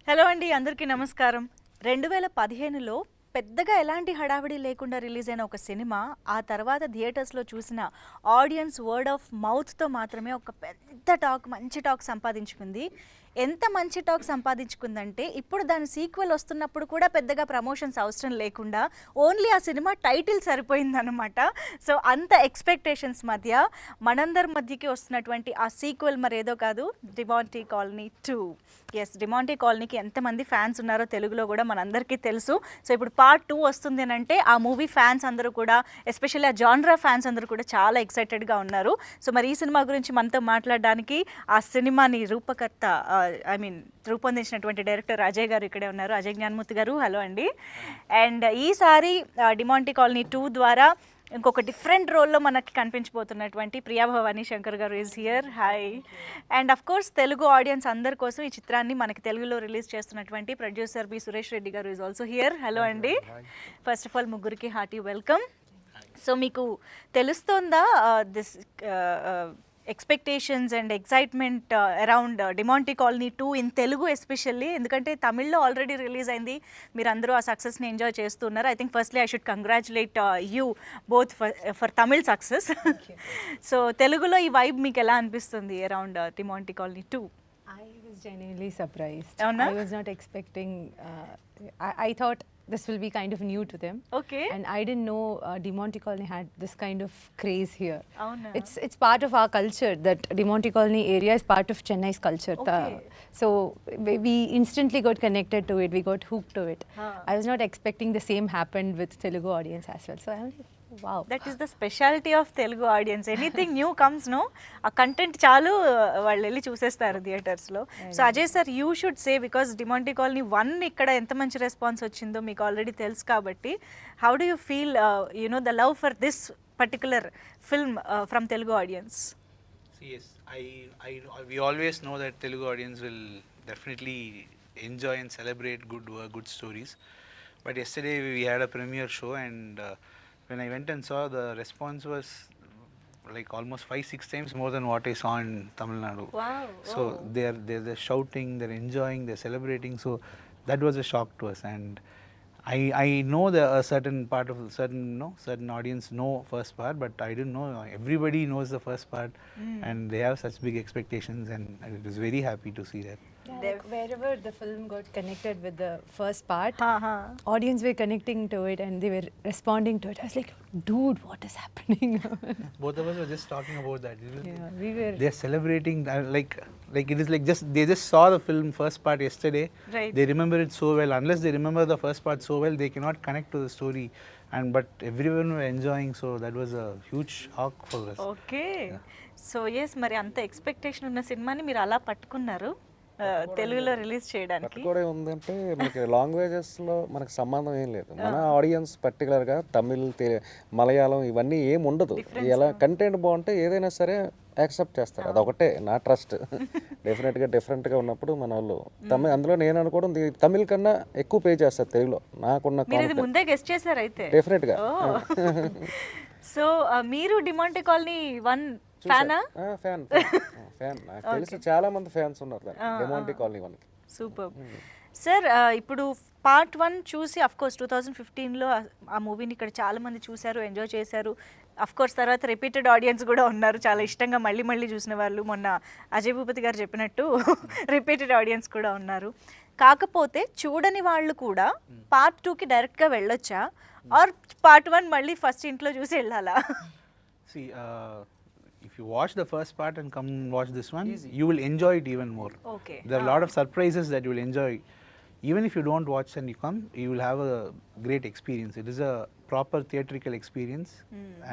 Hello అండి, అందరికీ నమస్కారం. 2015లో పెద్దగా ఎలాంటి హడావిడి లేకుండా రిలీజ్ అయిన ఒక సినిమా ఆ తర్వాత థియేటర్స్లో చూసిన ఆడియన్స్ వర్డ్ ఆఫ్ మౌత్తో మాత్రమే ఒక పెద్ద మంచి టాక్ సంపాదించుకుంది. ఎంత మంచి టాక్ సంపాదించుకుందంటే ఇప్పుడు దాని సీక్వెల్ వస్తున్నప్పుడు కూడా పెద్దగా ప్రమోషన్స్ అవసరం లేకుండా ఓన్లీ ఆ సినిమా టైటిల్ సరిపోయిందనమాట. సో అంత ఎక్స్పెక్టేషన్స్ మధ్య మనందరి మధ్యకి వస్తున్నటువంటి ఆ సీక్వెల్ మరేదో కాదు, డిమాంటీ కాలనీ 2. ఎస్, డిమాంటీ కాలనీకి ఎంతమంది ఫ్యాన్స్ ఉన్నారో తెలుగులో కూడా మనందరికీ తెలుసు. సో ఇప్పుడు పార్ట్ 2 వస్తుంది అని అంటే ఆ మూవీ ఫ్యాన్స్ అందరూ కూడా, ఎస్పెషల్లీ ఆ జాన్రా ఫ్యాన్స్ అందరూ కూడా చాలా ఎక్సైటెడ్గా ఉన్నారు. సో మరి ఈ సినిమా గురించి మనతో మాట్లాడడానికి ఆ సినిమాని రూపొందించినటువంటి డైరెక్టర్ అజయ్ గారు ఇక్కడే ఉన్నారు. అజయ్ జ్ఞానమూర్తి గారు, హలో అండి. అండ్ ఈసారి డిమాంటీ కాలనీ 2 ద్వారా ఇంకొక డిఫరెంట్ రోల్లో మనకి కనిపించబోతున్నటువంటి ప్రియా భవానీ శంకర్ గారు is here. Hi. And of course Telugu audience అందరి కోసం ఈ చిత్రాన్ని మనకి తెలుగులో రిలీజ్ చేస్తున్నటువంటి ప్రొడ్యూసర్ బి సురేష్ రెడ్డి గారు ఈజ్ ఆల్సో హియర్. హలో అండి. ఫస్ట్ ఆఫ్ ఆల్ ముగ్గురికి హార్టీ వెల్కమ్. సో మీకు తెలుస్తోందా this expectations and excitement around Demonte colony 2 in Telugu especially? ఎందుకంటే తమిళ్లో ఆల్రెడీ రిలీజ్ అయింది, మీరు అందరూ ఆ సక్సెస్ని ఎంజాయ్ చేస్తున్నారు. I think firstly I should congratulate you both for Tamil success. So తెలుగులో ఈ వైబ్ మీకు ఎలా అనిపిస్తుంది around Demonte colony 2? I was genuinely surprised. Avuna? I was not expecting. I thought this will be kind of new to them. Okay. And I didn't know DeMonte Colony had this kind of craze here. Avuna? It's part of our culture. That DeMonte Colony area is part of Chennai's culture. Okay. So we instantly got connected to it. We got hooked to it. I was not expecting the same happened with Telugu audience as well. So I was like, wow. That is the speciality of Telugu audience. Anything new comes no, ఆ content చాలు వాళ్ళు వెళ్ళి చూసేస్తారు థియేటర్స్లో. So Ajay sir, you should say, because Demonte colony 1 ఇక్కడ ఎంత మంచి response వచ్చిందో మీకు ఆల్రెడీ తెలుసు కాబట్టి, how do you feel the love for this particular film from Telugu audience? Yes, we always know that Telugu audience will definitely enjoy and celebrate good work, good stories. But yesterday we had a premiere show, and when I went and saw, the response was like almost 5-6 times more than what I saw in Tamil Nadu. Wow. So they're shouting, they're enjoying, they're celebrating. So that was a shock to us, and I know that a certain part of certain audience know first part, but I didn't know everybody knows the first part, and they have such big expectations, and I was very happy to see that. Yeah, like wherever the film got connected with the first part, audience were connecting to it and they were responding to it. I was like, dude, what is happening? Both of us were just talking about that. Yeah, we were. They're celebrating, like it is like they just saw the film first part yesterday. Right. They remember it so well. Unless they remember the first part so well, they cannot connect to the story. But everyone were enjoying, so that was a huge shock for us. Okay. So yes, మరి అంత expectation ఉన్న సినిమాని మీరు అలా పట్టుకున్నారు తెలుగులో release చేయడానికి. కూడా ఉందంటే మనకి లాంగ్వేజెస్లో మనకు సంబంధం ఏం లేదు. మన ఆడియన్స్ పర్టికులర్గా తమిళ్, మలయాళం ఇవన్నీ ఏం ఉండదు. ఎలా కంటెంట్ బాగుంటే ఏదైనా సరే యాక్సెప్ట్ చేస్తారు. అదొకటే నా ట్రస్ట్. డెఫినెట్గా డిఫరెంట్గా ఉన్నప్పుడు మన వాళ్ళు తమిళ్, అందులో నేను అనుకోవడం తమిళ్ కన్నా ఎక్కువ పే చేస్తారు తెలుగులో. నాకున్న ముందే గెస్ట్ చేశారు అయితే. డెఫినెట్గా. సో మీరు డిమాంటీ కాలనీ 1 ఫ్యానా? ఫ్యాన్ నాకు తెలిసి చాలా మంది ఫ్యాన్స్ ఉన్నారు డిమాంటీ కాలనీ 1కి. Super sir. ఇప్పుడు పార్ట్ 1 చూసి అఫ్ కోర్స్ 2015లో ఆ మూవీని ఇక్కడ చాలా మంది చూశారు, ఎంజాయ్ చేశారు. అఫ్ కోర్స్ తర్వాత రిపీటెడ్ ఆడియన్స్ కూడా ఉన్నారు, చాలా ఇష్టంగా మళ్ళీ చూసిన వాళ్ళు. మొన్న అజయ్ భూపతి గారు చెప్పినట్టు రిపీటెడ్ ఆడియన్స్ కూడా ఉన్నారు. కాకపోతే చూడని వాళ్ళు కూడా పార్ట్ 2కి డైరెక్ట్గా వెళ్ళొచ్చా, ఆర్ పార్ట్ 1 మళ్ళీ ఫస్ట్ ఇంట్లో చూసి వెళ్ళాలా? See, if you watch the first part and come watch this one, you will enjoy it even more. Okay. There are a lot of surprises that you will enjoy. Even if you don't watch and you come, you will have a great experience. It is a proper theatrical experience,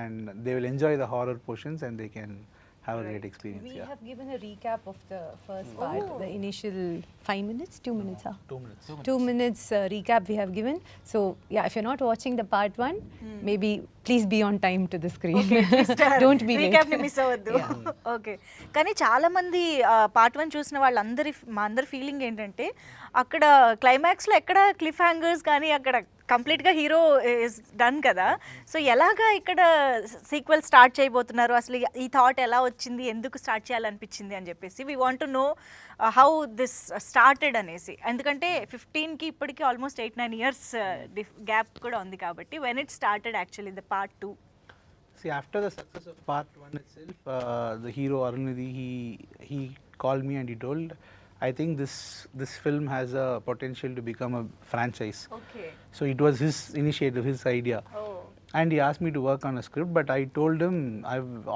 and they will enjoy the horror portions, and they can have a great experience. We have given a recap of the first part, the initial 5 minutes, 2 minutes. 2 minutes. 2 minutes recap we have given. So yeah, if you're not watching the part 1, maybe please be on time to the screen. Don't be late. Recap ని miss అవ్వద్దు. Okay. కానీ చాలా మంది part 1 చూసిన వాళ్ళందరి feeling ఏంటంటే అక్కడ క్లైమాక్స్లో ఎక్కడ క్లిఫ్ హ్యాంగర్స్ కానీ అక్కడ కంప్లీట్గా హీరో ఇస్ డన్ కదా. సో ఎలాగా ఇక్కడ సీక్వెల్ స్టార్ట్ చేయబోతున్నారు, అసలు ఈ థాట్ ఎలా వచ్చింది, ఎందుకు స్టార్ట్ చేయాలనిపించింది అని చెప్పేసి we want to know how this started అనేసి. ఎందుకంటే 15కి ఇప్పటికి ఆల్మోస్ట్ 8-9 years గ్యాప్ కూడా ఉంది కాబట్టి when it started actually the part 2. See, after the success of part 1 itself, the hero Arunidhi, he called me and he told, I think this film has a potential to become a franchise. Okay. So it was his initiative, his idea. And he asked me to work on a script, but I told him,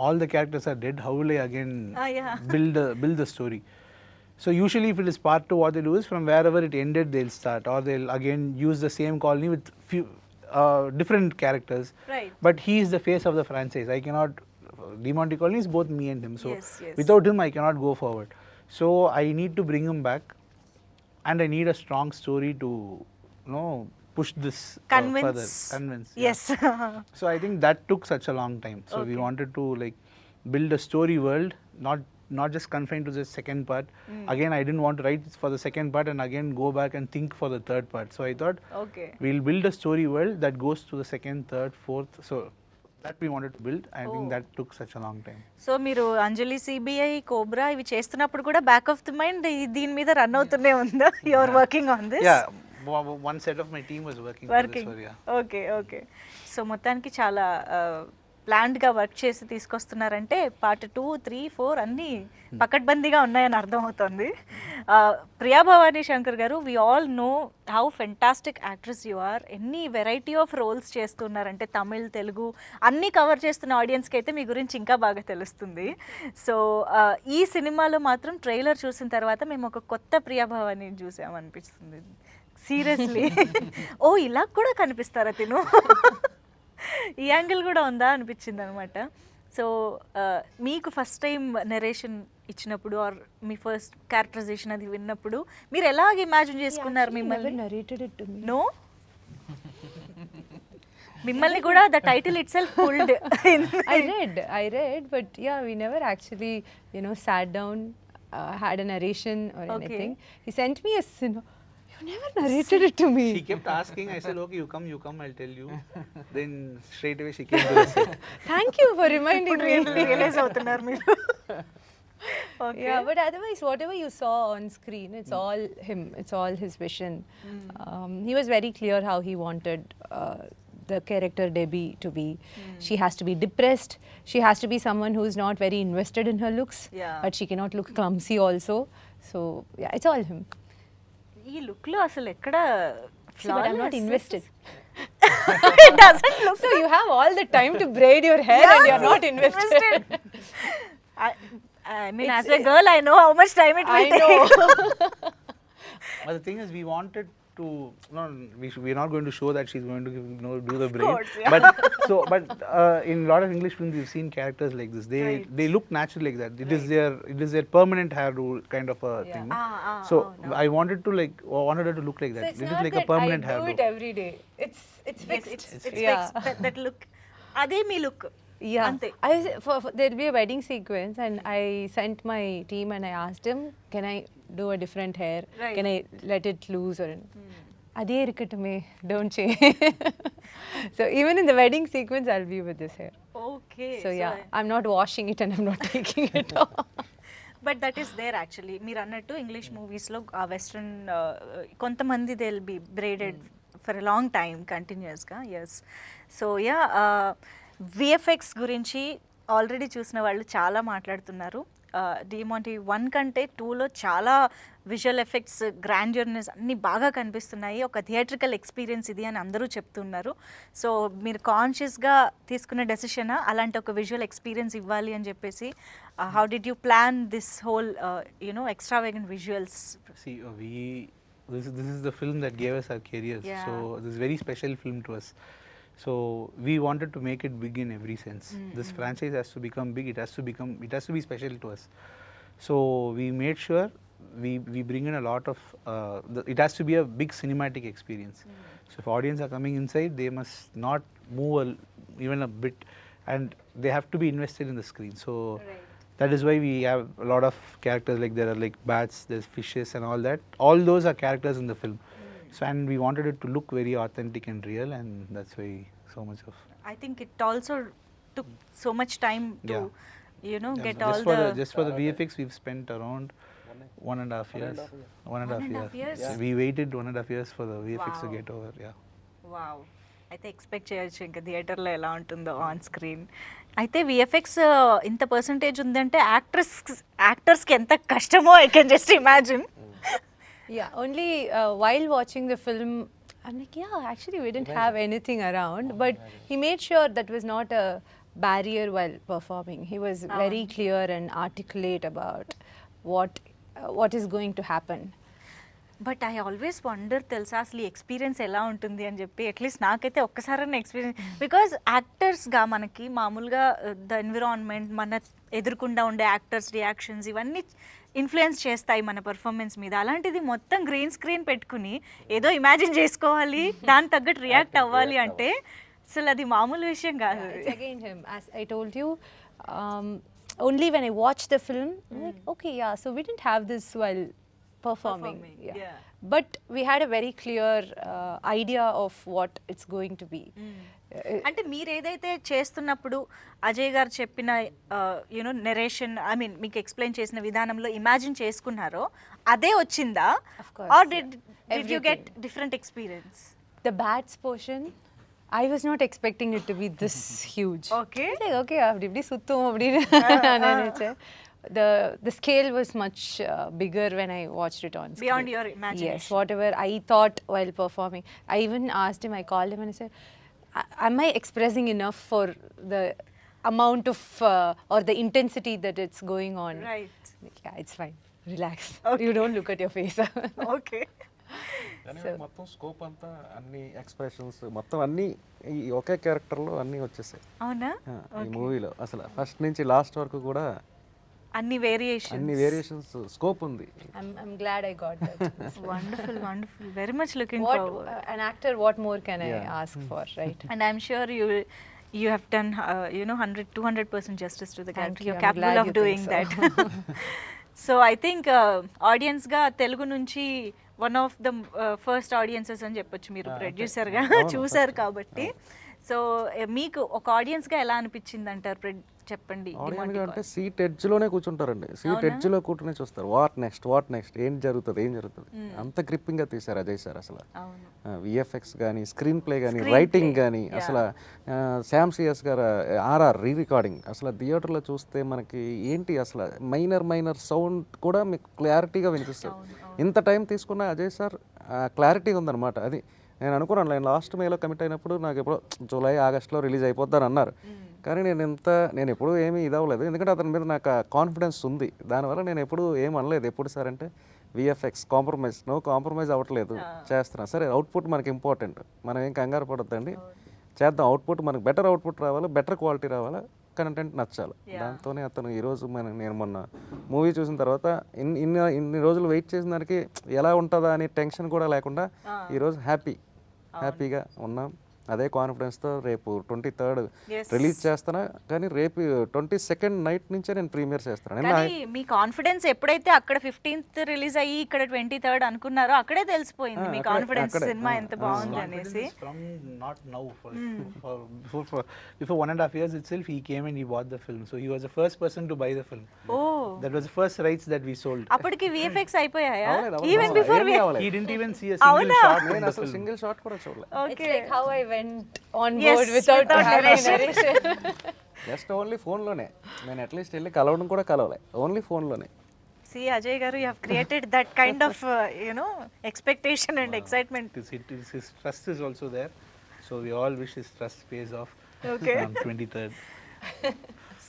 all the characters are dead. How will I again Yeah. build the story? So usually if it is part 2, what they do is from wherever it ended, they'll start, or they'll again use the same colony with few different characters. Right. But he is the face of the franchise. I cannot. Demonte Colony is both me and him. So Yes, yes. without him, I cannot go forward. So I need to bring him back, and I need a strong story to, push this further. Convince. Yes. So I think that took such a long time. So we Okay. wanted to build a story world, not just confined to the second part. Again, I didn't want to write for the second part and again go back and think for the third part. So I thought okay. we'll build a story world that goes to the second, third, fourth. So that we wanted to build. I think that took such a long time. So మీరు అంజలి, CBI, cobra ఇవి చేస్తున్నప్పుడు కూడా back of the mind దీని మీద run అవుతూనే ఉందా? You are working on this? Yeah, one set of my team was working for this. So, yeah. Okay, okay. So మొత్తానికి చాలా ప్లాన్డ్గా వర్క్ చేసి తీసుకొస్తున్నారంటే పార్ట్ 2, 3, 4 అన్నీ పకడ్బందీగా ఉన్నాయని అర్థమవుతుంది. Priya Bhavani Shankar garu, we all know how fantastic actress you are. ఎన్ని వెరైటీ ఆఫ్ రోల్స్ చేస్తున్నారంటే తమిళ్, తెలుగు అన్నీ కవర్ చేస్తున్న ఆడియన్స్కి అయితే మీ గురించి ఇంకా బాగా తెలుస్తుంది. సో ఈ సినిమాలో మాత్రం ట్రైలర్ చూసిన తర్వాత మేము ఒక కొత్త ప్రియా భవానీ చూసామనిపిస్తుంది. సీరియస్లీ. ఓ ఇలా కూడా కనిపిస్తారా తిను, ఈ యాంగిల్ కూడా ఉందా అనిపించింది అనమాట. సో మీకు ఫస్ట్ టైం నెరేషన్ ఇచ్చినప్పుడు ఆర్ మీ ఫస్ట్ క్యారెక్టరైజేషన్ అది విన్నప్పుడు మీరు ఎలాగ ఇమాజిన్ చేసుకున్నారు మిమ్మల్ని? narrated it to me. No, మిమ్మల్ని కూడా the title itself pulled. I read, but yeah, we never actually, sat down, had a narration or Okay. anything. He sent me a you never narrated it to me. She kept asking. I said, okay, you come, I'll tell you. Then straight away she came to the set. Thank you for reminding me. Realise అవుతున్నారు మీరు. Okay. Yeah, but otherwise, whatever you saw on screen, it's all him. It's all his vision. He was very clear how he wanted the character Debbie to be. She has to be depressed. She has to be someone who's not very invested in her looks, Yeah. but she cannot look clumsy also. So yeah, it's all him. ఈ look లో అసలు ఎక్కడ See, but I'm not invested. It doesn't look So you have all the time to braid your hair and you're not invested. I mean, as a girl, I know how much time it will I take. But the thing is, we wanted to. No, we're not going to show that she's going to do the braid. course, yeah. But in a lot of English films, we've seen characters like this. They look natural like that. It is their permanent hair kind of a thing. So I wanted her to look like that. So it's It is not like a that permanent I hair. do it every day. It's Yes, fixed. it's Yeah. fixed. That look. అదే మీ look. Yeah. అంతే. There'll be a wedding sequence, and I sent my team and I asked him, can I do a different hair? Right. Can I let it loose? Or Adhe irukattume, don't change. So even in the wedding sequence, I'll be with this hair. Okay. So yeah, I'm not washing it and I'm not taking it off. But that is there actually. మీరు అన్నట్టు English మూవీస్లో ఆ western కొంతమంది they will be braided for a long time కంటిన్యూస్గా. Yes. So yeah, VFX గురించి already చూసిన వాళ్ళు చాలా మాట్లాడుతున్నారు. డిమాంటి 1 కంటే 2లో చాలా విజువల్ ఎఫెక్ట్స్, గ్రాండ్యూర్నెస్ అన్నీ బాగా కనిపిస్తున్నాయి. ఒక థియేట్రికల్ ఎక్స్పీరియన్స్ ఇది అని అందరూ చెప్తున్నారు. సో మీరు కాన్షియస్గా తీసుకున్న డెసిషనా అలాంటి ఒక విజువల్ ఎక్స్పీరియన్స్ ఇవ్వాలి అని చెప్పేసి? How did you plan this whole extravagant visuals? See, this is the film that gave us our careers. Yeah. So this is a very special film to us. So we wanted to make it big in every sense. This franchise has to become big. It has to be special to us. So we made sure we bring in a lot of. It has to be a big cinematic experience. So if audience are coming inside, they must not move even a bit, and they have to be invested in the screen. So. Right. That is why we have a lot of characters, like there are like bats, there's fishes and all that. All those are characters in the film. So and we wanted it to look very authentic and real, and that's why so much of I think it also took so much time to, get all just for the VFX we've spent around 1.5 years. 1.5 years. We waited 1.5 years for the VFX to Wow. get over. Yeah. Wow. అయితే expect చేయొచ్చు ఇంకా థియేటర్లో ఎలా ఉంటుందో on screen. అయితే VFX ఇంత percentage ఉందంటే యాక్టర్స్కి ఎంత కష్టమో I can just imagine. Yeah, only while watching the film, I'm like, yeah, actually we didn't have anything around, but he made sure that was not a barrier while performing. He was very clear and articulate about what is going to happen. But I always wonder తెలుసా అసలు ఈ experience ఎలా ఉంటుంది అని చెప్పి. At least నాకైతే ఒక్కసారైనా experience, because యాక్టర్స్గా మనకి మామూలుగా ద ఎన్విరాన్మెంట్, మన ఎదురుకుండా ఉండే యాక్టర్స్ రియాక్షన్స్ ఇవన్నీ ఇన్ఫ్లుయెన్స్ చేస్తాయి మన పర్ఫార్మెన్స్ మీద. అలాంటిది మొత్తం గ్రీన్ స్క్రీన్ పెట్టుకుని ఏదో ఇమాజిన్ చేసుకోవాలి, దాని తగ్గట్టు రియాక్ట్ అవ్వాలి అంటే అసలు అది మామూలు విషయం కాదు. It's again him. As I told you, only when I watched the film, I'm like, okay, yeah, so we didn't have this while performing. Yeah. But we had a very clear idea of what it's going to be. అంటే మీరు ఏదైతే చేస్తున్నప్పుడు అజయ్ గారు చెప్పిన narration, I mean మీకు explain చేసిన విధానంలో imagine చేసుకున్నారో అదే వచ్చిందా? Of course, or did you get different experience? The bats portion, I was not expecting it to be this huge. Okay. It's like, okay, apdi suttum apdi neniche. The scale was much bigger when I watched it on screen. Beyond your imagination. Yes, whatever I thought while performing. I even asked him, I called him and I said, am I expressing enough for the amount of or the intensity that it's going on? Right. Like, yeah, it's fine. Relax. You don't look at your face. Okay. మొత్తం scope అంతా అన్ని expressions మొత్తం అన్ని ఈ ఒకే క్యారెక్టర్లో అన్నీ వచ్చేసాయి అవునా? ఈ మూవీలో. అసలు ఫస్ట్ నుంచి లాస్ట్ వరకు కూడా అన్ని వేరియేషన్స్ స్కోప్ ఉంది. I'm glad I got that. Wonderful wonderful, very much looking What forward. an actor, what more can I ask for, right? And I'm sure you have done 100-200% justice to the Thank character. you. You're I'm capable glad of you doing think that. So I think audience గా తెలుగు నుంచి one of the first audiences అని చెప్పొచ్చు మీరు, ప్రొడ్యూసర్గా చూసారు కాబట్టి. So మీకు ఒక ఆడియన్స్గా ఎలా అనిపించింది అంటారు? చెప్పండి. ఆడియన్గా అంటే సీట్ ఎడ్జ్లోనే కూర్చుంటారండి. సీట్ ఎడ్జ్లో కూర్చునే చూస్తారు. వాట్ నెక్స్ట్ ఏం జరుగుతుంది. అంత గ్రిప్పింగ్గా తీశారు అజయ్ సార్. అసలు విఎఫ్ఎక్స్ కానీ, స్క్రీన్ ప్లే కానీ, రైటింగ్ కానీ, అసలు శామ్ సిఎస్ గారు ఆర్ఆర్ రీ రికార్డింగ్, అసలు థియేటర్లో చూస్తే మనకి ఏంటి అసలు మైనర్ సౌండ్ కూడా మీకు క్లారిటీగా వినిపిస్తుంది. ఇంత టైం తీసుకున్న అజయ్ సార్ క్లారిటీగా ఉందన్నమాట. అది నేను అనుకున్నాను, నేను లాస్ట్ మేలో కమిట్ అయినప్పుడు నాకు ఎప్పుడో జూలై ఆగస్ట్లో రిలీజ్ అయిపోద్దని అన్నారు. కానీ నేను ఎప్పుడూ ఏమీ ఇదవ్వలేదు, ఎందుకంటే అతని మీద నాకు కాన్ఫిడెన్స్ ఉంది. దానివల్ల నేను ఎప్పుడూ ఏం అనలేదు. ఎప్పుడు సార్ అంటే విఎఫ్ఎక్స్ నో కాంప్రమైజ్ అవ్వట్లేదు, చేస్తున్నా. సరే, అవుట్పుట్ మనకి ఇంపార్టెంట్, మనం ఏం కంగారు పడొద్దండి, చేద్దాం. అవుట్పుట్ మనకు బెటర్ అవుట్పుట్ రావాలి, బెటర్ క్వాలిటీ రావాలి, కంటెంట్ నచ్చాలి. దాంతోనే అతను ఈరోజు నేను మొన్న మూవీ చూసిన తర్వాత ఇన్ని రోజులు వెయిట్ చేసిన దానికి ఎలా ఉంటుందా అని టెన్షన్ కూడా లేకుండా ఈరోజు హ్యాపీగా ఉన్నాం. అదే కాన్ఫిడెన్స్తో రేపు 23rd రిలీజ్ చేస్తాను. కానీ రేపు 22nd నైట్ నుంచే నేను ప్రీమియర్ చేస్తాను. కానీ మీ కాన్ఫిడెన్స్ ఎప్పుడైతే అక్కడ 15th రిలీజ్ అయ్యి ఇక్కడ 23rd అనుకున్నారో అక్కడే తెలిసిపోయింది మీ కాన్ఫిడెన్స్ సినిమా ఎంత బాగుంది అనేసి. From not now, before 1.5 years itself, he came and he bought the film. So he was the first person to buy the film. That was the first rights that we sold. అప్పటికి VFX అయిపోయాయా? Even before He didn't even see a single shot. నేను అసలు single shot కూడా చూడలేదు. It's like how I went on board without having narration. Just only ఫోన్లోనే. నేను at least వెళ్ళి కలవడం కూడా కలవలే, ఓన్లీ ఫోన్లోనే. See, Ajay garu, you have created that kind of expectation and excitement. His trust is also there, so we all wish his trust pays off. Okay. On 23rd.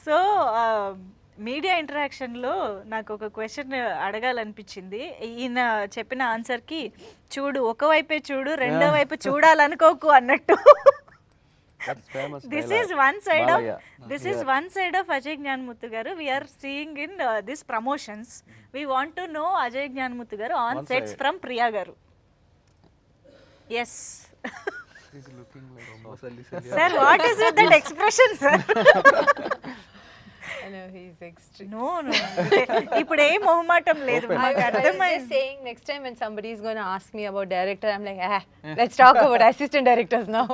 So media ఇంటరాక్షన్లో నాకు ఒక question అడగాలనిపించింది. ఈయన చెప్పిన ఆన్సర్కి చూడు, ఒకవైపే చూడు, రెండో వైపు చూడాలనుకోకు అన్నట్టు. This is one side of Ajay Gnanamuthu garu. We are seeing in this promotions. We want to know Ajay Gnanamuthu garu on sets from Priya garu. Yes. He's looking like Sir, what is with that expression, sir? I know he's extreme. No no ఇప్పుడు ఏ మొహమాటం లేదు I మాకు was అర్థమైంది. just saying, next time when somebody is going to ask me about director, I'm like, let's talk about assistant directors now.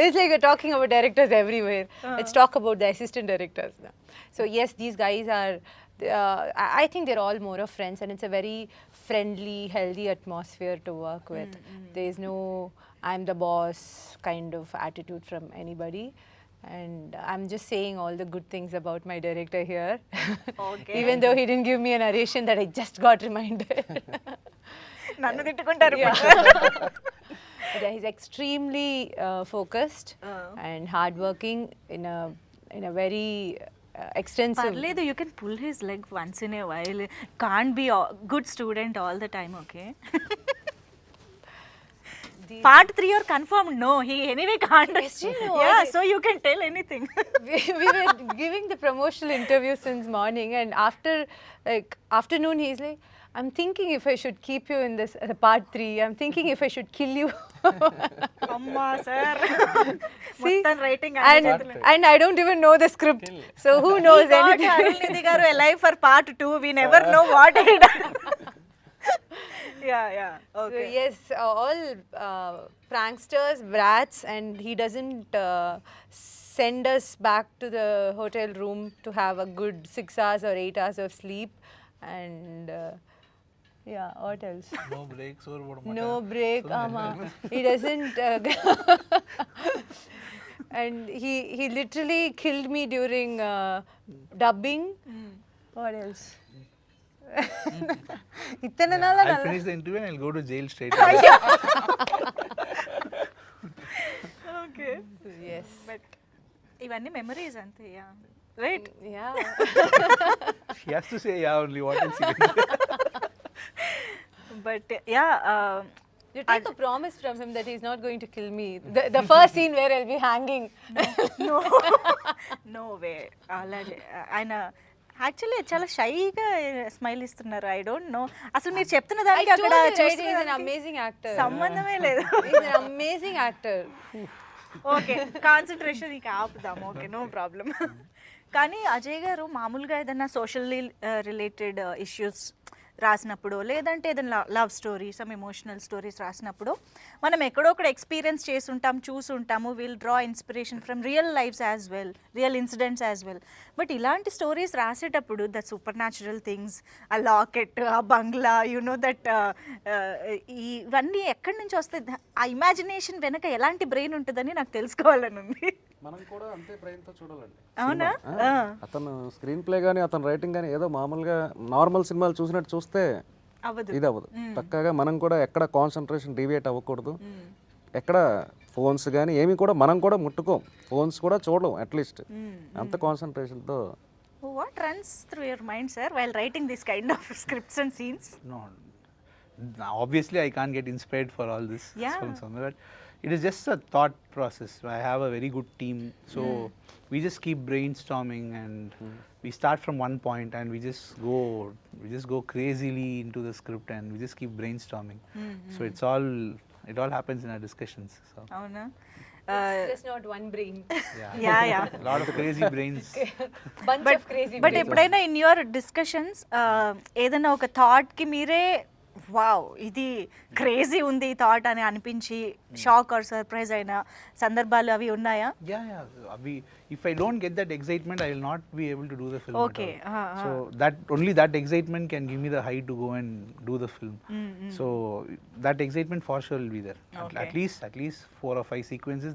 It's like we're talking about directors everywhere. Let's talk about the assistant directors now. So yes, these guys are, I think they're all more of friends, and it's a very friendly, healthy atmosphere to work with. There's no I'm the boss kind of attitude from anybody. And I'm just saying all the good things about my director here. Okay. Even though he didn't give me a narration that I just got reminded. నన్ను తిట్టుకుంటారు But he's extremely focused and hardworking in a very extensive. పర్లేదు you can pull his leg once in a while, can't be good student all the time. Okay, part 3 you're confirmed no, he anyway can't. Yeah, so you can tell anything. we were giving the promotional interview since morning, and after like afternoon he's like, I'm thinking if I should keep you in this part 3. I'm thinking if I should kill you. అమ్మా sir See? మొత్తం writing and I don't even know the script, so who knows anything. అరుణిధి గారు alive for part 2, we never know what he done. Yeah, okay. So yes, all pranksters, brats, and he doesn't send us back to the hotel room to have a good 6 hours or 8 hours of sleep. And yeah, what else? No breaks or what? No break, ama. He doesn't. And he literally killed me during dubbing. What else? I'll finish the interview and I'll go to jail straight away. Okay. Yes. But ఇవన్నీ memories అంతే. Yeah, right. Yeah. He has to say yeah only. What else he can say? But yeah, You take a promise from him that he's not going to kill me. The first scene where I'll be hanging. No way. అలాగే ఆయన actually చాలా షైగా smile ఇస్తున్నారు. I don't know అసలు మీరు చెప్తున్న I దానికి told అక్కడ you, right? He's an చూస్తున్నదానికి amazing actor. సంబంధమే లేదు. He's an amazing actor. Okay, concentration ఇక ఆపుదాం. Okay, no problem. కానీ అజయ్ గారు మామూలుగా ఏదైనా సోషల్లీ రిలేటెడ్ ఇష్యూస్ రాసినప్పుడు, లేదంటే ఏదైనా love story, some emotional stories రాసినప్పుడు మనం ఎక్కడో ఒకటి ఎక్స్పీరియన్స్ చేసి ఉంటాం, చూసి ఉంటాము. Will draw inspiration from real lifes as well, real incidents as well. But ఇలాంటి స్టోరీస్ రాసేటప్పుడు ద సూపర్ న్యాచురల్ థింగ్స్, ఆ లాకెట్, ఆ బంగ్లా, యు నో దట్, ఇవన్నీ ఎక్కడి నుంచి వస్తాయి? ఆ ఇమాజినేషన్ వెనక ఎలాంటి బ్రెయిన్ ఉంటుందని నాకు తెలుసుకోవాలని ఉంది. మనం కూడా అంతే బ్రెయిన్తో చూడాలండి. అవునా? అతను స్క్రీన్ ప్లే కానీ అతను రైటింగ్ కానీ ఏదో మామూలుగా నార్మల్ సినిమాలు చూసినట్టు చూస్తే అవ్వదు. ఇది అవ్వదు. పక్కాగా మనం కూడా ఎక్కడ కాన్సన్ట్రేషన్ డివియేట్ అవ్వకూడదు. ఎక్కడ ఫోన్స్ కానీ ఏమి కూడా మనం కూడా ముట్టుకోం, ఫోన్స్ కూడా చూడలేం అట్లీస్ట్. అంత కాన్సన్ట్రేషన్తో. What runs through your mind, sir, while writing this kind of scripts and scenes? No, obviously I can't get inspired for all this Yeah. from somewhere, but it is just a thought process. I have a very good team, so we just keep brainstorming, and we start from one point and we just go crazily into the script, and we just keep brainstorming. So it all happens in our discussions. So అవునా? It's just not one brain. Yeah. a lot of crazy brains. Bunch of crazy but brains. ఎప్పుడైనా in your discussions ఏదైనా ఒక థాట్కి మీరే wow ఇది crazy ఉంది ఈ thought అని అనిపించి షాక్ ఆర్ సర్ప్రైజ్ అయిన సందర్భాలు అవి ఉన్నాయా? Yeah. If I don't get that excitement, I will not be able to do the film. Okay. At all. So only that excitement can give me the height to go and do the film. So that excitement for sure will be there. At least 4 or 5 sequences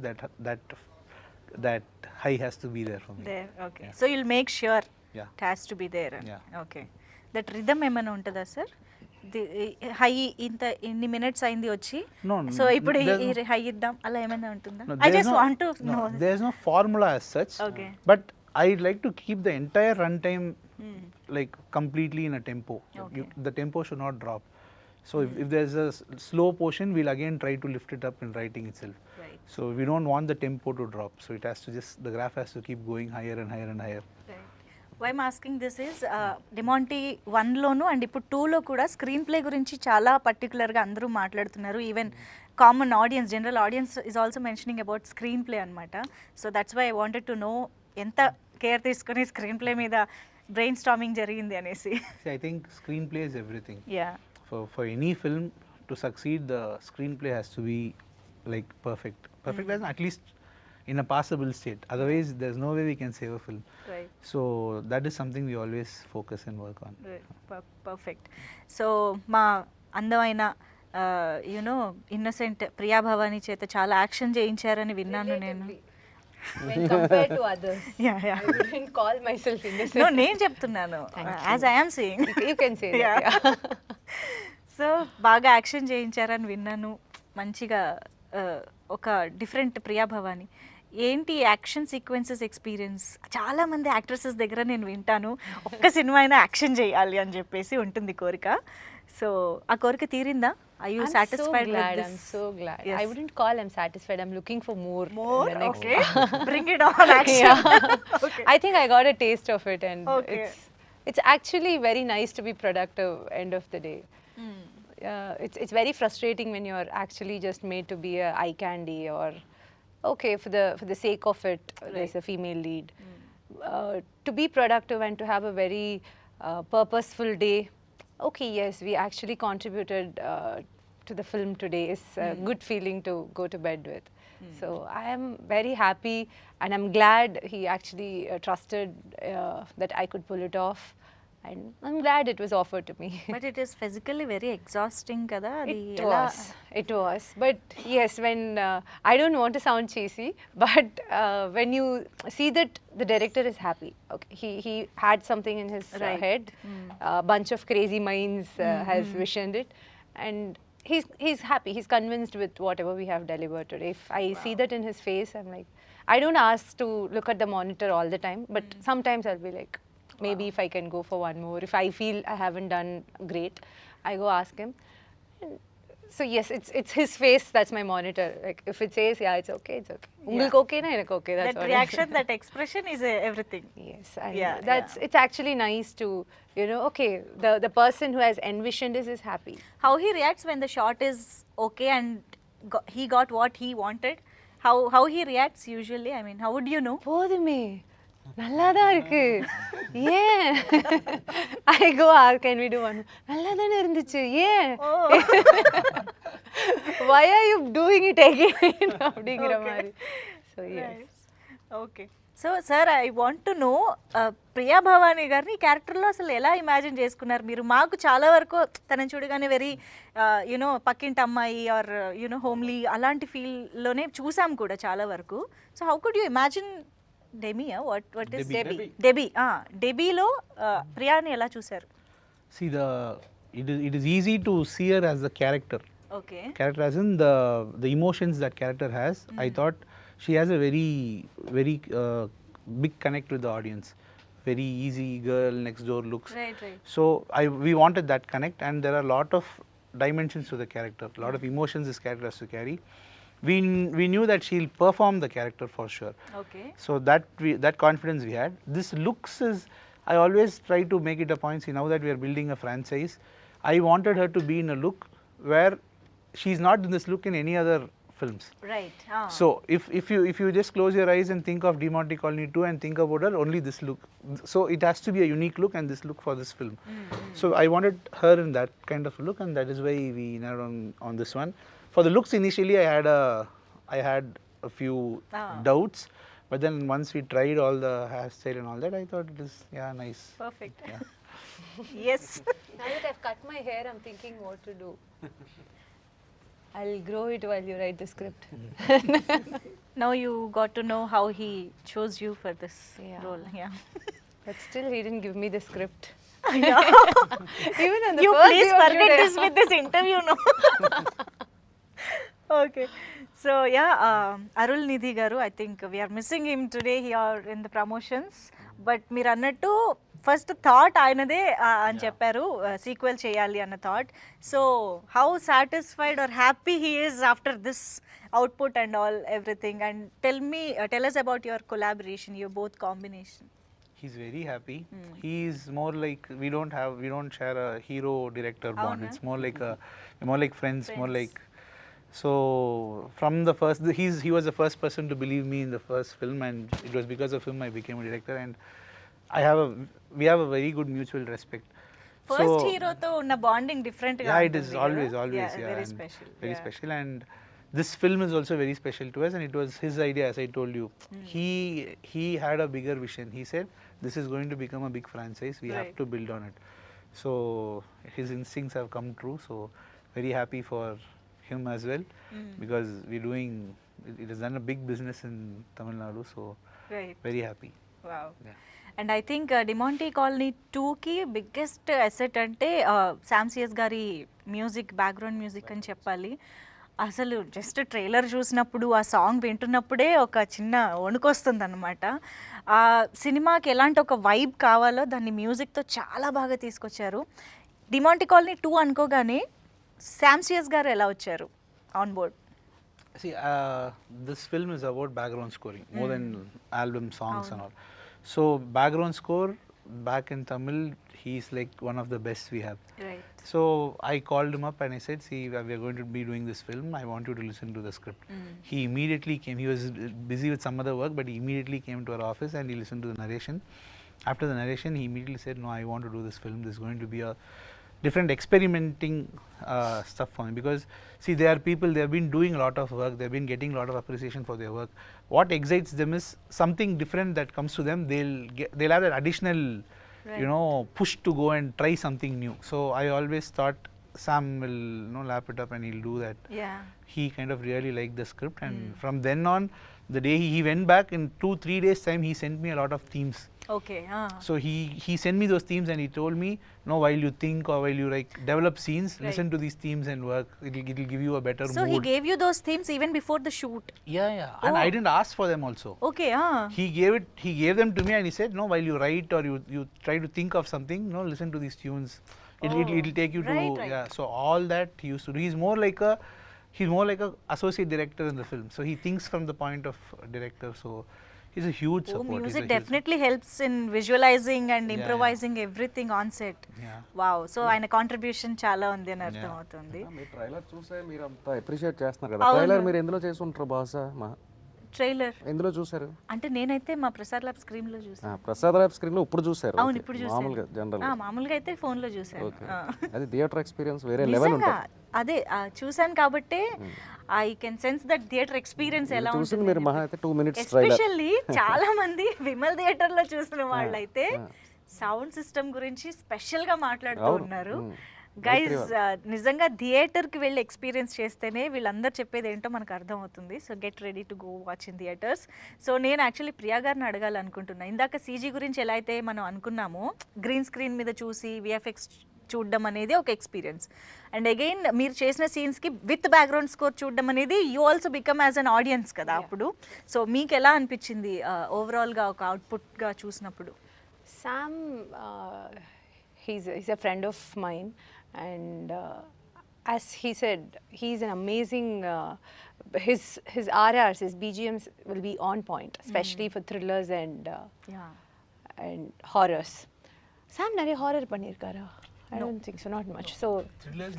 that high has to be there for me. There, okay. So you'll make sure Yeah. it has to be there. Yeah. Okay. That rhythm ఏమైనా ఉంటుందా sir? High ఇన్ని minutes అయింది వచ్చి, No, so ఇప్పుడు there's high ఇద్దాం అలా ఏమైనా ఉంటుందా? No, I there's just want to know. There's no formula as such. Okay. But I'd like to keep the entire runtime like completely in a tempo. Okay. The tempo should not drop. So if there's a slow portion, we'll again try to lift it up in writing itself. Right. So we don't want the tempo to drop. So it has to the graph has to keep going higher and higher and higher. Why I'm asking this is Demonte 1లోను and ఇప్పుడు 2లో కూడా screen play గురించి చాలా పర్టికులర్గా అందరూ మాట్లాడుతున్నారు. Even common audience, general audience is also mentioning about screen play అనమాట. So that's why I wanted to know ఎంత కేర్ తీసుకొని స్క్రీన్ ప్లే మీద బ్రెయిన్ స్టామింగ్ జరిగింది అనేసి. See, I think screenplay is everything. Yeah For any film to succeed, the screenplay has to be like perfect. Perfect as at least in a passable state. Otherwise, there's no way we can save a film. Right. So that is something we always focus and work on. Perfect. So మా అందమైన you know innocent Priya Bhavani చేత చాలా action చేయించారని విన్నాను నేను. When compared to others, Yeah, yeah. I wouldn't call myself innocent. No, నేను చెప్తున్నాను as I am saying. You can say that. Yeah. So బాగా action చేయించారని విన్నాను. మంచిగా ఒక డిఫరెంట్ ప్రియా భవాని. ఏంటి యాక్షన్ సీక్వెన్సెస్ ఎక్స్పీరియన్స్? చాలామంది యాక్ట్రెసెస్ దగ్గర నేను వింటాను ఒక్క సినిమా అయినా యాక్షన్ చేయాలి అని చెప్పేసి ఉంటుంది కోరిక. సో ఆ కోరిక తీరిందా? Are you I'm satisfied so glad. with this? I'm so glad. Yes. I wouldn't call I'm satisfied. I'm looking for more. More? in the next Okay. Bring it on, action. Yeah. Okay. I think I got a taste of it, and Okay. it's actually very nice to be productive. End of the day, it's very frustrating when you're actually just made to be a eye candy, or okay, for the sake of it, there's a female lead. To be productive and to have a very purposeful day. Okay, yes, we actually contributed to the film today. It's a good feeling to go to bed with. So I am very happy, and I'm glad he actually trusted that I could pull it off, and I'm glad it was offered to me. But it is physically very exhausting కదా అది. It was. But yes, when I don't want to sound cheesy, but when you see that the director is happy, okay, he had something in his Right. head, a bunch of crazy minds has visioned it, and he's happy. He's convinced with whatever we have delivered today. If I see that in his face, I'm like, I don't ask to look at the monitor all the time, but sometimes I'll be like, maybe if I can go for one more. If I feel I haven't done great, I go ask him. And so yes, it's his face that's my monitor. Like if it says yeah, it's okay, it's okay. Ungalku okay na, enakku okay. That's that all. Reaction, that expression is everything. Yes, and Yeah, it's actually nice to, you know, okay, the person who has envisioned this is happy. How he reacts when the shot is okay and he got what he wanted? How he reacts usually? I mean, how would you know? போதுமே நல்லா தான் இருக்கு ஏன் I go can we do one? நல்லா தானே இருந்துச்சு ஏன் why are you doing it again அப்படிங்கிற மாதிரி. So yes. Okay. So sir, I want to know, Priya Bhavani గారిని ఈ క్యారెక్టర్లో అసలు ఎలా ఇమాజిన్ చేసుకున్నారు మీరు? మాకు చాలా వరకు తనని చూడగానే వెరీ యునో పక్కింటి అమ్మాయి ఆర్ యునో హోమ్లీ అలాంటి ఫీల్లోనే చూసాం కూడా చాలా వరకు. So how could you imagine డెమియా? What is Debbie? డెబీలో ప్రియాని ఎలా చూసారు? See, it is easy to see her as a character. Okay. Character as in the emotions that character has. I thought she has a very big connect with the audience. Very easy girl next door looks. Right. So we wanted that connect, and there are a lot of dimensions to the character, a lot of emotions this character has to carry. We knew that she'll perform the character for sure. Okay. So that confidence we had. This looks is, I always try to make it a point. See, now that we are building a franchise, I wanted her to be in a look where she's not in this look in any other films. Right. So if you just close your eyes and think of De Monte Colony 2 and think about her, only this look. So it has to be a unique look, and this look for this film. So I wanted her in that kind of look, and that is why we narrowed on this one. For the looks, initially I had a few doubts, but then once we tried all the hairstyle and all that, I thought it is nice. Perfect. Yeah. Yes. Now that I've cut my hair, I'm thinking what to do. I'll grow it while you write the script. Now you got to know how he chose you for this Yeah. role. Yeah. But still, he didn't give me the script. Yeah. Even on the You first please day of forget shooting. this with this interview, no? Okay. So yeah, Arul Nidhi garu, I think we are missing him today here in the promotions. But మీరు అన్నట్టు first thought ఆయనదే అని చెప్పారు, sequel చేయాలి అన్న thought. So how satisfied or happy he is after this output and all everything? And tell us about your collaboration, your both combination. He's very happy. He's more like, we don't share a hero director bond. It's more like friends, more like. So from the first, he was the first person to believe me in the first film, and it was because of him I became a director. And we have a very good mutual respect. First హీరోతో ఉన్న bonding different గా Yeah, it is ఉంటుంది always, కదా? always, Yeah, yeah, very and special. very Yeah. special. And this film is also very special to us, and it was his idea, as I told you. He had a bigger vision. He said, "This is going to become a big franchise. We have Right. to build on it." So his instincts have come true. So very happy for him as well, because we're doing. It has done a big business in Tamil Nadu. So Right. very happy. Wow Yeah. And I think Demonte colony 2కి biggest asset అంటే Sam CS గారి music, background music అని చెప్పాలి. అసలు just trailer చూసినప్పుడు ఆ song వింటున్నప్పుడే ఒక చిన్న వణుకొస్తుంది అనమాట. ఆ సినిమాకి ఎలాంటి ఒక వైబ్ కావాలో దాన్ని మ్యూజిక్తో చాలా బాగా తీసుకొచ్చారు. డిమాంటీ కాలనీ 2 అనుకోగానే శామ్ సిఎస్ గారు ఎలా వచ్చారు on board? See, this film is about background scoring more than album songs and all. So background score back in Tamil, he's like one of the best we have. Right. So I called him up and I said, "See, we are going to be doing this film. I want you to listen to the script." He immediately came. He was busy with some other work, but he immediately came to our office and he listened to the narration. After the narration, he immediately said, "No, I want to do this film. This is going to be a different experimenting stuff for me." Because see, there are people, they have been doing a lot of work, they have been getting a lot of appreciation for their work. What excites them is something different that comes to them. They'll have that additional you know, push to go and try something new. So I always thought Sam will, you know, lap it up and he'll do that. Yeah. He kind of really liked the script, and from then on, the day he went back, in 2-3 days time, he sent me a lot of themes. Okay. So he sent me those themes and he told me, "No, while you think or while you like develop scenes, listen to these themes and work. It'll give you a better so he mood." Gave you those themes even before the shoot? Yeah. And I didn't ask for them also. Okay. He gave them to me and he said, "No, while you write or you try to think of something, no, listen to these tunes. It'll take you to right. yeah." So all that he used to do. He's more like a associate director in the film. So he thinks from the point of director. So he's a huge support. He's a music huge- definitely helps in visualising and Yeah, improvising everything on set. Yeah. Wow. So ఆయన contribution చాలా ఉంది అని అర్థం అవుతుంది. మీ trailer చూసే మీరు అంత appreciate చేస్తున్నారు కదా, ట్రైలర్ మీరు ఎందులో చేసి ఉంటారు బాసా? ట్రైలర్ ఎందులో చూసారు? అంటే నేనైతే మా ప్రసాద్ ల్యాబ్ స్క్రీన్ లో చూసాను. ప్రసాద్ ల్యాబ్ స్క్రీన్ లో ఇప్పుడు చూసారు? అవును, ఇప్పుడు చూసాను. మామూలుగా జనరల్ మామూలుగా అయితే ఫోన్ లో చూసాను. అది థియేటర్ ఎక్స్పీరియన్స్ వేరే లెవెల్ నిజంగా ఉంటుంది. అదే చూసాను కాబట్టి I can sense that theatre experience ఎలా చూసింది ఉంటుంది. మీరు మహా అయితే 2 minutes ట్రైలర్. ఎస్పెషల్లీ చాలా మంది విమల్ థియేటర్ లో చూసిన వాళ్ళైతే సౌండ్ సిస్టమ్ గురించి స్పెషల్ గా మాట్లాడుతూ ఉన్నారు. గైజ్ నిజంగా థియేటర్కి వెళ్ళి ఎక్స్పీరియన్స్ చేస్తేనే వీళ్ళందరూ చెప్పేది ఏంటో మనకు అర్థమవుతుంది. So get ready to go watch in theatres. So నేను యాక్చువల్లీ ప్రియా గారిని అడగాలనుకుంటున్నా. ఇందాక సీజీ గురించి ఎలా అయితే మనం అనుకున్నామో, గ్రీన్ స్క్రీన్ మీద చూసి విఎఫ్ఎక్స్ చూడడం అనేది ఒక ఎక్స్పీరియన్స్. అండ్ అగైన్ మీరు చేసిన సీన్స్కి విత్ బ్యాక్గ్రౌండ్ స్కోర్ చూడడం అనేది you also become as an audience కదా అప్పుడు. సో మీకు ఎలా అనిపించింది ఓవరాల్గా ఒక అవుట్పుట్గా చూసినప్పుడు? Sam, he's a friend of mine, and as he said, he's an amazing. His RRs, his BGMs will be on point, especially for thrillers and horrors. Sam, nare horror panirkara? I don't think so, not much. So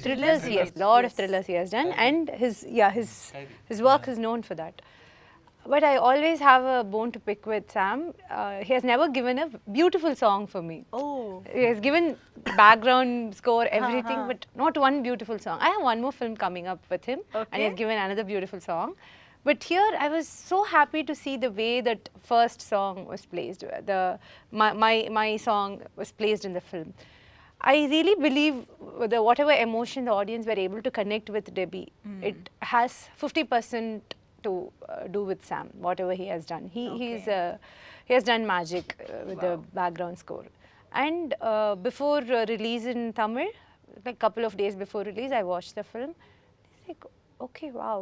thrillers, yes, lot of thrillers he has done, and his work is known for that. But I always have a bone to pick with Sam. He has never given a beautiful song for me. Oh. He has given background score, everything, but not one beautiful song. I have one more film coming up with him, and he has given another beautiful song. But here, I was so happy to see the way that first song was placed. My song was placed in the film. I really believe whatever emotion the audience were able to connect with Debbie, it has 50% to do with Sam, whatever he has done. He has done magic with the background score. And before release in Tamil, like couple of days before release, I watched the film. Like, okay, wow.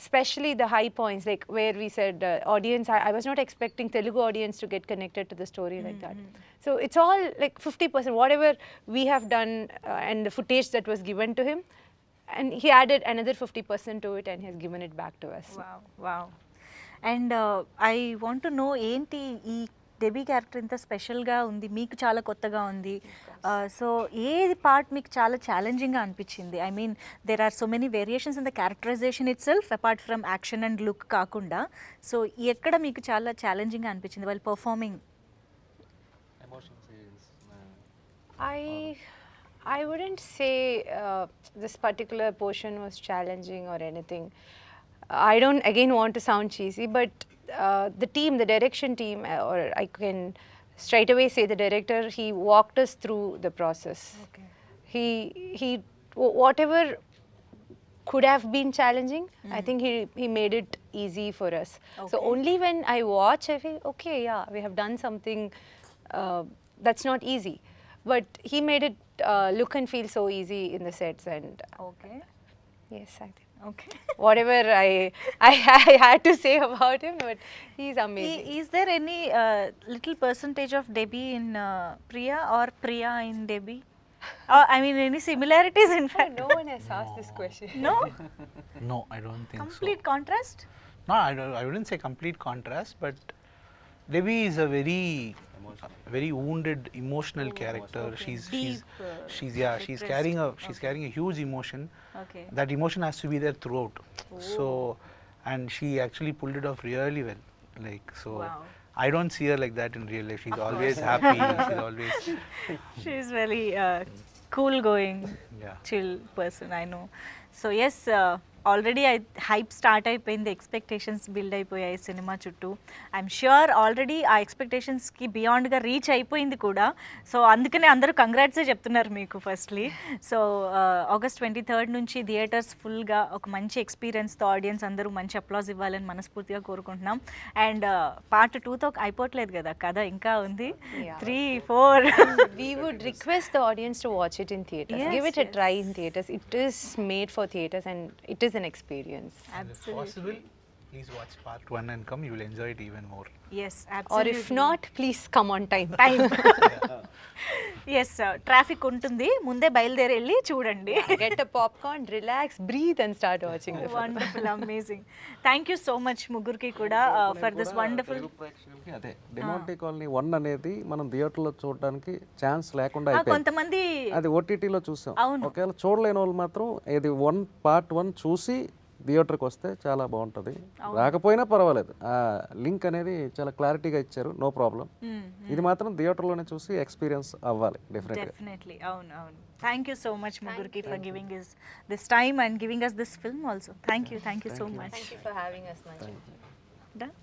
Especially the high points, like where we said audience, I was not expecting Telugu audience to get connected to the story like that. So it's all like 50%, whatever we have done and the footage that was given to him, and he added another 50% to it and he has given it back to us. Wow. And I want to know ఏంటి ఈ Debbie character ఇంత స్పెషల్గా ఉంది, మీకు చాలా కొత్తగా ఉంది. So ఏది పార్ట్ మీకు చాలా ఛాలెంజింగ్గా అనిపించింది? I mean there are so many variations in the characterisation itself apart from action and look కాకుండా. సో ఎక్కడ మీకు చాలా ఛాలెంజింగ్గా అనిపించింది while performing? I wouldn't say this particular portion was challenging or anything. I don't again want to sound cheesy, but the team, the direction team, or I can straight away say the director, he walked us through the process. Okay. He whatever could have been challenging, I think he made it easy for us. So Okay. only when I watch, I feel okay, yeah, we have done something that's not easy, but he made it look and feel so easy in the sets, and okay yes, I think okay. whatever I had to say about him, but he's amazing. Is there any little percentage of Debbie in Priya or Priya in Debbie? I mean any similarities in fact? No one has asked this question. No? No, I don't think Complete so. contrast? No, I wouldn't say complete contrast, but Debbie is a very wounded, emotional character. Deep, She's carrying a huge emotion. Okay. That emotion has to be there throughout. So, and she actually pulled it off really well. Like so, Wow. I don't see her like that in real life. She's always happy. She's always She is very cool going, yeah. chill person, I know. So yes, already hype start అయిపోయింది, expectations build అయిపోయాయి cinema చుట్టూ. I'm sure already ఆ ఎక్స్పెక్టేషన్స్కి బియాండ్గా reach అయిపోయింది కూడా. So అందుకనే అందరూ కంగ్రాట్సే చెప్తున్నారు మీకు ఫస్ట్లీ. సో August 23rd నుంచి థియేటర్స్ ఫుల్గా ఒక మంచి ఎక్స్పీరియన్స్తో ఆడియన్స్ అందరూ మంచి అప్లాజ్ ఇవ్వాలని మనస్ఫూర్తిగా కోరుకుంటున్నాం. అండ్ పార్ట్ 2తో అయిపోవట్లేదు కదా, కథ ఇంకా ఉంది. Yeah. 3, 4 We would request the audience to watch it in theaters. Yes, Give it a try in theaters. It is made for theaters and it is an experience. And if possible, please watch part 1 and come. You will enjoy it even more. Yes Or if not, please come on time. Time yes traffic ఉంటుంది, ముందే బయలుదేరి వెళ్ళి చూడండి. Get a popcorn, relax, breathe and start watching the film. Wonderful, amazing. Thank you so much ముగ్గురికి కూడా for this wonderful. అదే డెమోంటీ colony 1 అనేది మనం థియేటర్లో చూడడానికి ఛాన్స్ లేకుండా అయిపోయింది. కొంతమంది అది ఓటీటీలో చూసాం. అవును. ఒకవేళ చూడలేని వాళ్ళు మాత్రం ఇది పార్ట్ 1 చూసి థియేటర్కి వస్తే చాలా బాగుంటుంది. రాకపోయినా పర్వాలేదు, ఆ లింక్ అనేది చాలా క్లారిటీగా ఇచ్చారు, నో ప్రాబ్లం. ఇది మాత్రం థియేటర్లోనే చూసి ఎక్స్పీరియన్స్ అవ్వాలి డెఫినెట్లీ. అవును అవును. థ్యాంక్ యూ సో మచ్ ముగ్గురికి for giving us this time and giving us this film also. Thank you so much. Thank you for having us, Manju. Done?